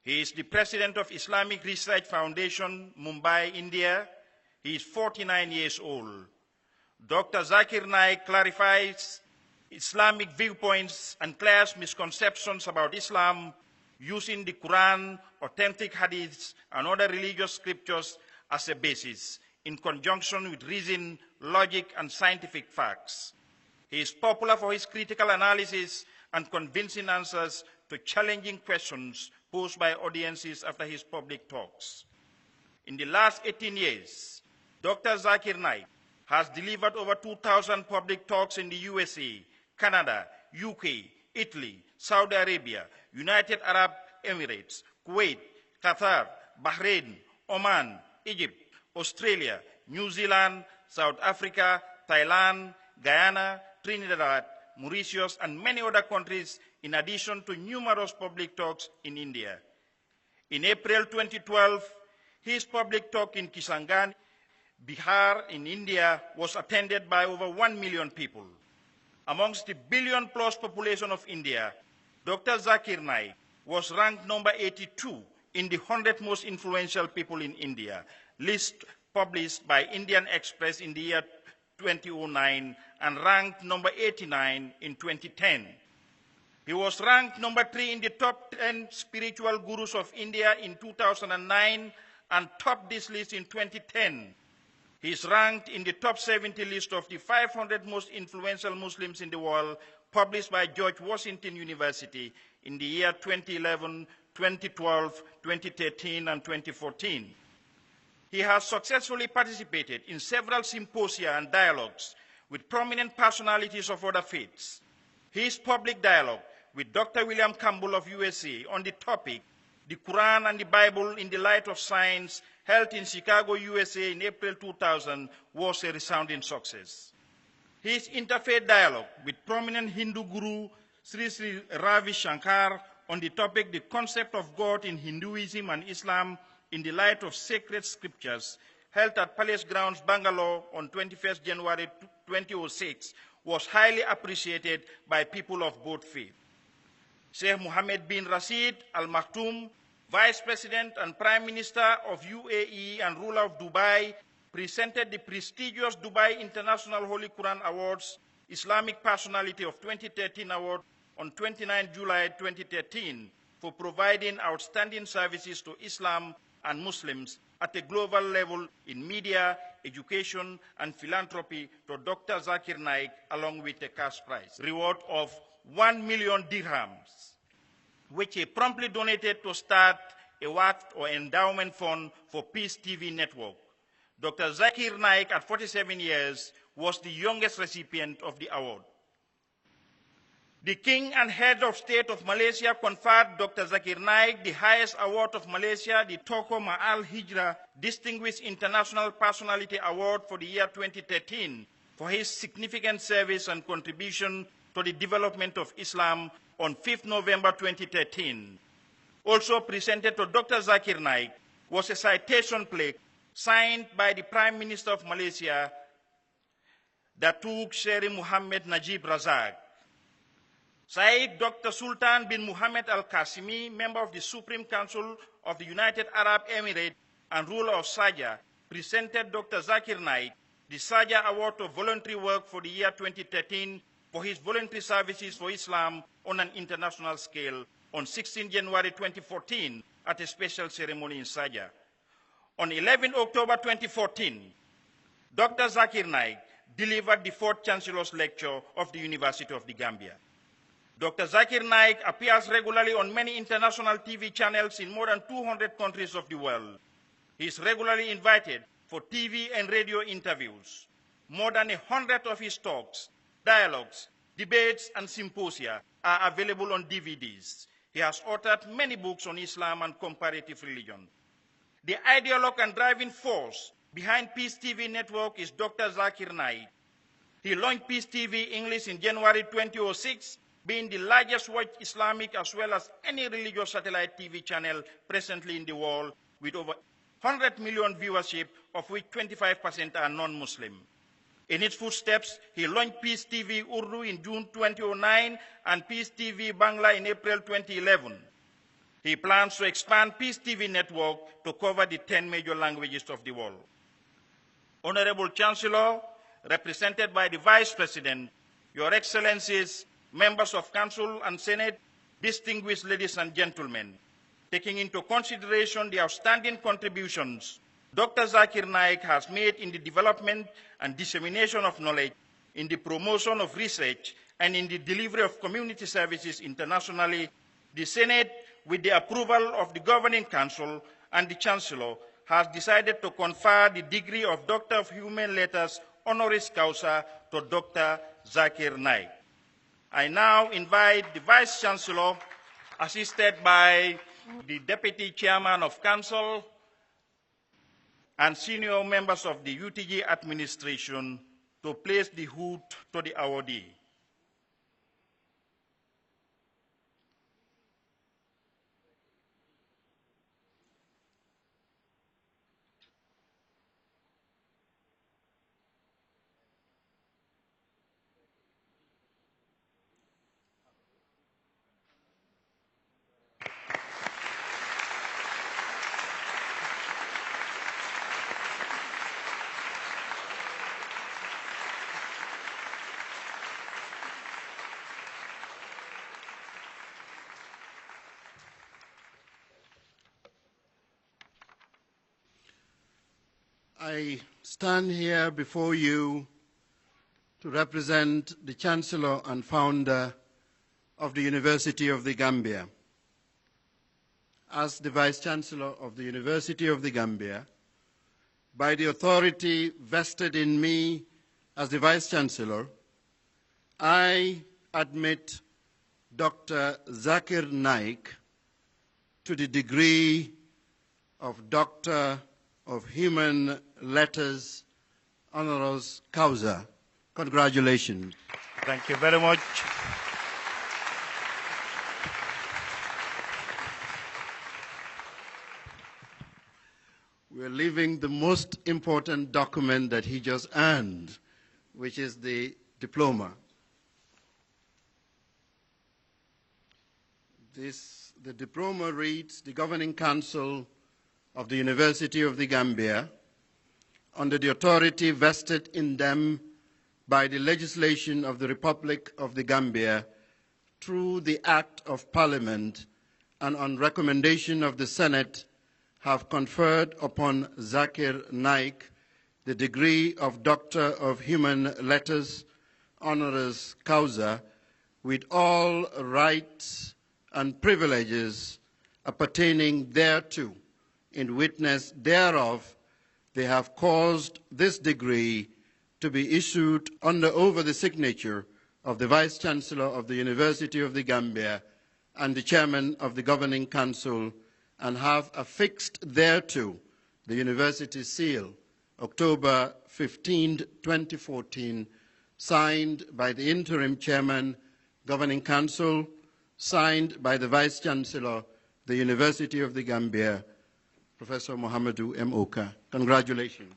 He is the president of Islamic Research Foundation, Mumbai, India. He is 49 years old. Dr. Zakir Naik clarifies Islamic viewpoints and clears misconceptions about Islam using the Quran, authentic hadiths, and other religious scriptures as a basis, in conjunction with reason, logic, and scientific facts. He is popular for his critical analysis and convincing answers to challenging questions posed by audiences after his public talks. In the last 18 years, Dr. Zakir Naik has delivered over 2,000 public talks in the USA, Canada, UK, Italy, Saudi Arabia, United Arab Emirates, Kuwait, Qatar, Bahrain, Oman, Egypt, Australia, New Zealand, South Africa, Thailand, Guyana, Trinidad, Mauritius, and many other countries, in addition to numerous public talks in India. In April 2012, his public talk in Kishanganj, Bihar in India was attended by over 1 million people. Amongst the billion-plus population of India, Dr. Zakir Naik was ranked number 82 in the 100 most influential people in India, list published by Indian Express in the year 2009, and ranked number 89 in 2010. He was ranked number 3 in the top 10 spiritual gurus of India in 2009 and topped this list in 2010. He is ranked in the top 70 list of the 500 most influential Muslims in the world, published by George Washington University in the year 2011, 2012, 2013, and 2014. He has successfully participated in several symposia and dialogues with prominent personalities of other faiths. His public dialogue with Dr. William Campbell of USA on the topic, The Quran and the Bible in the Light of Science, held in Chicago, USA in April 2000, was a resounding success. His interfaith dialogue with prominent Hindu guru Sri Sri Ravi Shankar on the topic, The Concept of God in Hinduism and Islam in the Light of Sacred Scriptures, held at Palace Grounds, Bangalore on 21st January 2006, was highly appreciated by people of both faiths. Sheikh Mohammed bin Rashid Al Maktoum, Vice President and Prime Minister of UAE and ruler of Dubai, presented the prestigious Dubai International Holy Quran Awards Islamic Personality of 2013 Award on 29 July 2013 for providing outstanding services to Islam and Muslims at a global level in media, education, and philanthropy to Dr. Zakir Naik, along with a cash prize reward of 1 million dirhams, which he promptly donated to start a Waqf or endowment fund for Peace TV network. Dr. Zakir Naik, at 47 years, was the youngest recipient of the award. The King and Head of State of Malaysia conferred Dr. Zakir Naik the highest award of Malaysia, the Tokoh Ma'al Hijrah Distinguished International Personality Award for the year 2013, for his significant service and contribution to the development of Islam on 5th November 2013. Also presented to Dr. Zakir Naik was a citation plaque signed by the Prime Minister of Malaysia, Datuk Seri Muhammad Najib Razak. Syed Dr. Sultan bin Muhammad Al-Qasimi, member of the Supreme Council of the United Arab Emirates and ruler of Sharjah, presented Dr. Zakir Naik the Sharjah Award of Voluntary Work for the year 2013 for his voluntary services for Islam on an international scale on 16 January 2014 at a special ceremony in Sharjah. On 11 October 2014, Dr. Zakir Naik delivered the 4th Chancellor's Lecture of the University of the Gambia. Dr. Zakir Naik appears regularly on many international TV channels in more than 200 countries of the world. He is regularly invited for TV and radio interviews. More than 100 of his talks, dialogues, debates, and symposia are available on DVDs. He has authored many books on Islam and comparative religion. The ideologue and driving force behind Peace TV network is Dr. Zakir Naik. He launched Peace TV English in January 2006, being the largest watched Islamic as well as any religious satellite TV channel presently in the world, with over 100 million viewership, of which 25% are non-Muslim. In its footsteps, he launched Peace TV Urdu in June 2009 and Peace TV Bangla in April 2011. He plans to expand Peace TV network to cover the 10 major languages of the world. Honorable Chancellor, represented by the Vice President, Your Excellencies, members of Council and Senate, distinguished ladies and gentlemen, taking into consideration the outstanding contributions Dr. Zakir Naik has made in the development and dissemination of knowledge, in the promotion of research, and in the delivery of community services internationally, the Senate, with the approval of the Governing Council and the Chancellor, has decided to confer the degree of Doctor of Human Letters honoris causa to Dr. Zakir Naik. I now invite the Vice Chancellor, assisted by the Deputy Chairman of Council and senior members of the UTG administration, to place the hood to the awardee. I stand here before you to represent the Chancellor and founder of the University of the Gambia. As the Vice Chancellor of the University of the Gambia, by the authority vested in me as the Vice Chancellor, I admit Dr. Zakir Naik to the degree of Doctor of Human Letters honoris causa. Congratulations. Thank you very much. We're leaving the most important document that he just earned, which is the diploma. The diploma reads, the Governing Council of the University of the Gambia, under the authority vested in them by the legislation of the Republic of the Gambia, through the Act of Parliament, and on recommendation of the Senate, have conferred upon Zakir Naik the degree of Doctor of Human Letters honoris causa, with all rights and privileges appertaining thereto. In witness thereof, they have caused this degree to be issued over the signature of the Vice Chancellor of the University of the Gambia and the Chairman of the Governing Council, and have affixed thereto the University seal, October 15, 2014, signed by the Interim Chairman, Governing Council, signed by the Vice Chancellor, the University of the Gambia, Professor Mohamedou M. Oka. Congratulations.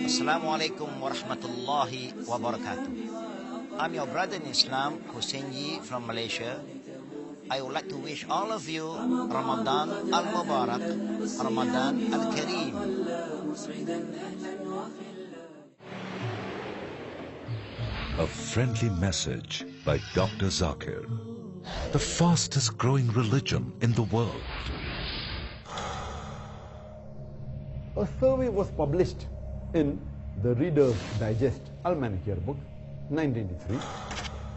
Assalamu alaikum wa rahmatullahi wa barakatuh. I'm your brother in Islam, Hussein Yi from Malaysia. I would like to wish all of you Ramadan al-Mubarak, Ramadan al-Kareem. A friendly message by Dr. Zakir, the fastest growing religion in the world. A survey was published in the Reader's Digest Almanac Yearbook 1983,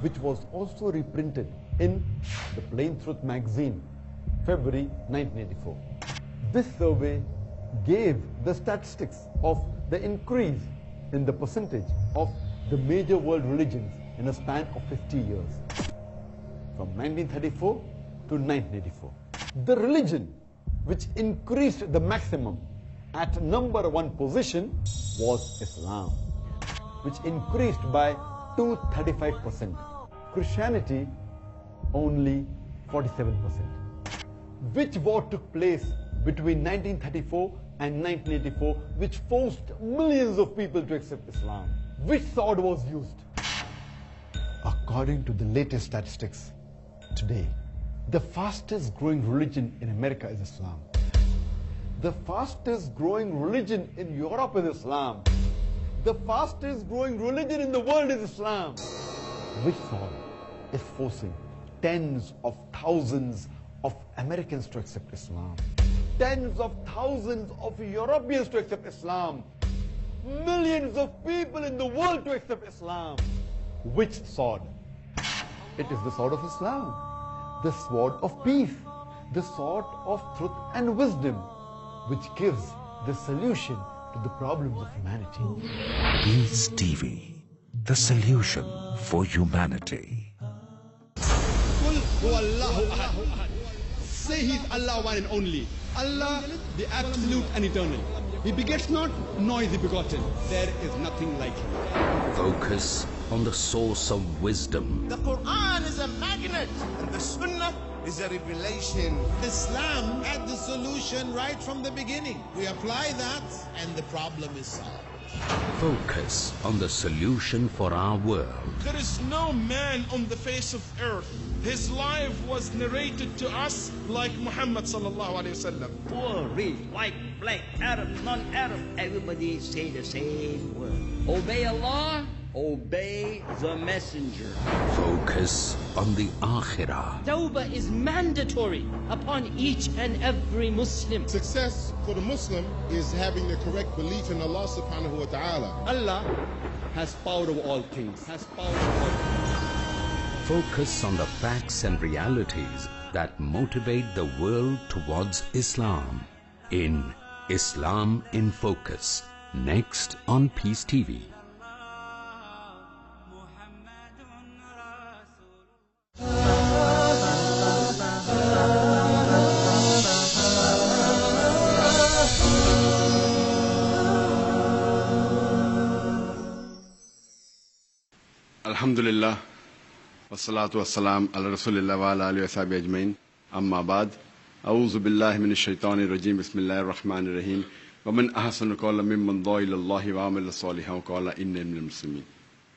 which was also reprinted in the Plain Truth magazine, February 1984. This survey gave the statistics of the increase in the percentage of the major world religions in a span of 50 years, from 1934 to 1984. The religion which increased the maximum at number one position was Islam. which increased by 235%. Christianity, only 47%. Which war took place between 1934 and 1984, which forced millions of people to accept Islam? Which sword was used? According to the latest statistics, today, the fastest growing religion in America is Islam. The fastest growing religion in Europe is Islam. The fastest growing religion in the world is Islam. Which sword is forcing tens of thousands of Americans to accept Islam? Tens of thousands of Europeans to accept Islam? Millions of people in the world to accept Islam? Which sword? It is the sword of Islam, the sword of peace, the sword of truth and wisdom, which gives the solution to the problems of humanity. Peace TV, the solution for humanity. Say He is Allah one and only. Allah, the absolute and eternal. He begets not, nor is He begotten. There is nothing like Him. Focus on the source of wisdom. The Quran is a magnet, and the Sunnah is a revelation. Islam had the solution right from the beginning. We apply that, and the problem is solved. Focus on the solution for our world. There is no man on the face of earth. His life was narrated to us like Muhammad sallallahu alaihi wasallam. Poor, rich, white, black, Arab, non-Arab, everybody say the same word. Obey Allah, obey the messenger. Focus on the Akhirah. Tawbah is mandatory upon each and every Muslim. Success for the Muslim is having the correct belief in Allah subhanahu wa ta'ala. Allah has power over all things. Focus on the facts and realities that motivate the world towards Islam in Islam in Focus, next on Peace TV. Alhamdulillah, wassalatu wassalam ala rasulillah wa ala alihi wa sahbihi ajmain. Amma ba'd. A'udhu billahi minash shaitanir rajim. Bismillahir rahmanir rahim. Wa man ahsanu qawlan mimman da'a ila Allahi wa amila salihan wa qala inni minal muslimin.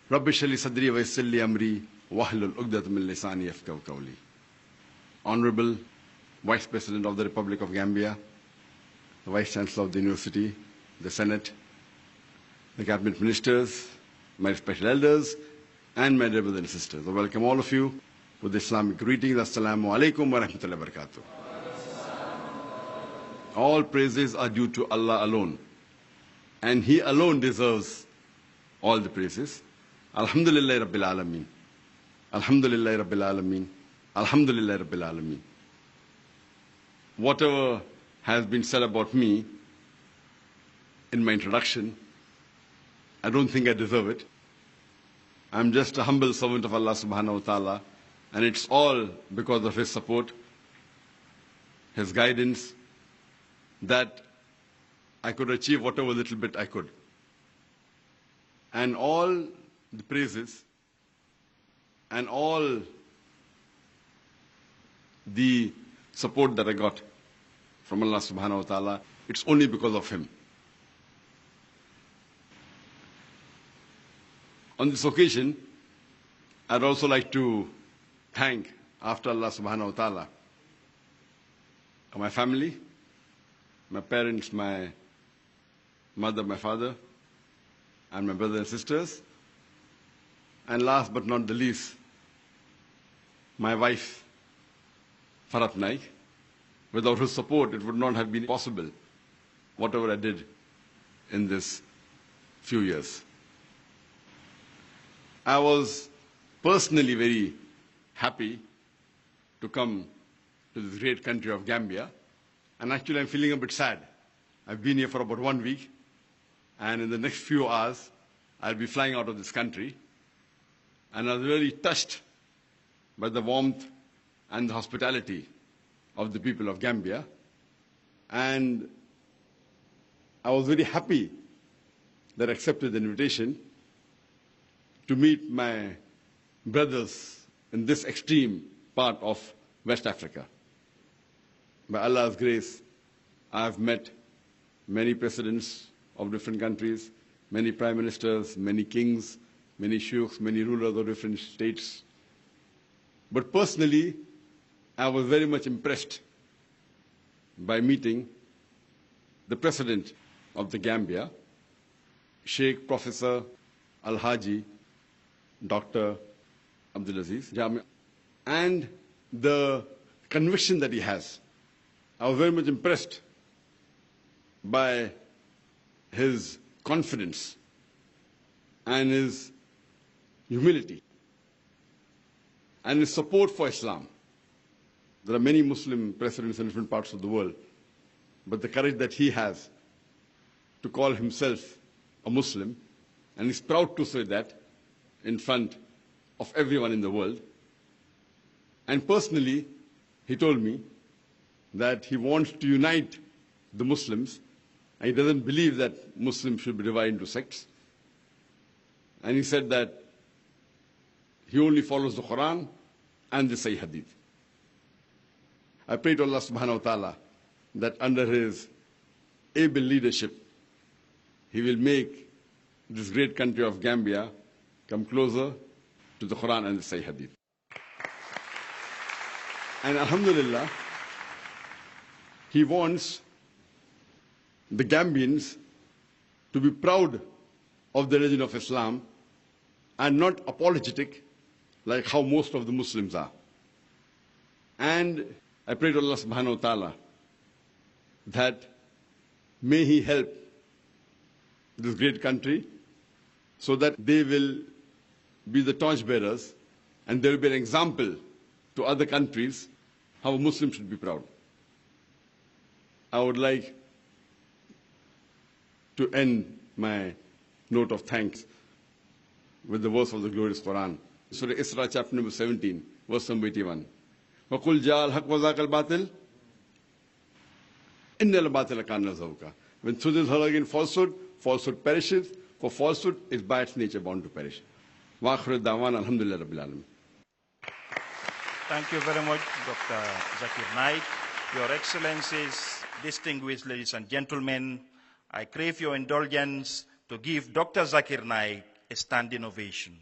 Rabbi shrah li sadri wa yassir li amri wahlul 'uqdatam min lisani yafqahu qawli. Honorable Vice President of the Republic of Gambia, the Vice Chancellor of the University, the Senate, the Cabinet Ministers, my special elders, and my dear brothers and sisters. I welcome all of you with the Islamic greetings. Assalamu alaikum wa rahmatullahi wa barakatuh. All praises are due to Allah alone, and He alone deserves all the praises. Alhamdulillah Rabbil Alameen. Alhamdulillah Rabbil Alameen. Alhamdulillah Rabbil Alameen. Whatever has been said about me in my introduction, I don't think I deserve it. I'm just a humble servant of Allah subhanahu wa ta'ala, and it's all because of His support, His guidance, that I could achieve whatever little bit I could. And all the praises and all the support that I got from Allah subhanahu wa ta'ala, it's only because of Him. On this occasion, I'd also like to thank, after Allah subhanahu wa ta'ala, my family, my parents, my mother, my father, and my brothers and sisters, and last but not the least, my wife, Farhat Naik. Without her support, it would not have been possible, whatever I did in this few years. I was personally very happy to come to this great country of Gambia, and actually I'm feeling a bit sad. I've been here for about 1 week, and in the next few hours, I'll be flying out of this country, and I was really touched by the warmth and the hospitality of the people of Gambia, and I was very happy that I accepted the invitation to meet my brothers in this extreme part of West Africa. By Allah's grace, I have met many presidents of different countries, many prime ministers, many kings, many sheikhs, many rulers of different states. But personally, I was very much impressed by meeting the president of the Gambia, Sheikh Professor Al-Haji Dr. Abdulaziz Jami, and the conviction that he has. I was very much impressed by his confidence and his humility and his support for Islam. There are many Muslim presidents in different parts of the world, but the courage that he has to call himself a Muslim, and he's proud to say that in front of everyone in the world. And personally, he told me that he wants to unite the Muslims, and he doesn't believe that Muslims should be divided into sects. And he said that he only follows the Quran and the Sahih Hadith. I pray to Allah subhanahu wa ta'ala that under his able leadership, he will make this great country of Gambia come closer to the Quran and the Sahih Hadith. And alhamdulillah, he wants the Gambians to be proud of the religion of Islam and not apologetic like how most of the Muslims are. And I pray to Allah subhanahu wa ta'ala that may he help this great country so that they will be the torchbearers and there will be an example to other countries how a Muslim should be proud. I would like to end my note of thanks with the verse of the glorious Quran. Surah Isra, chapter number 17, verse number 81. وَقُلْ جَاءَ الْحَقُّ وَذَاقَ الْبَاطِلِ إِنَّ الْبَاطِلَ كَانَ زَهُوقًا. When truth is heard against falsehood, falsehood perishes, for falsehood is by its nature bound to perish. وَآخِرُ الدَّعْوَانَ الْحَمْدُ لِلَّهِ رَبِّ الْعَالَمِينَ. Thank you very much, Dr. Zakir Naik. Your Excellencies, distinguished ladies and gentlemen, I crave your indulgence to give Dr. Zakir Naik a standing ovation.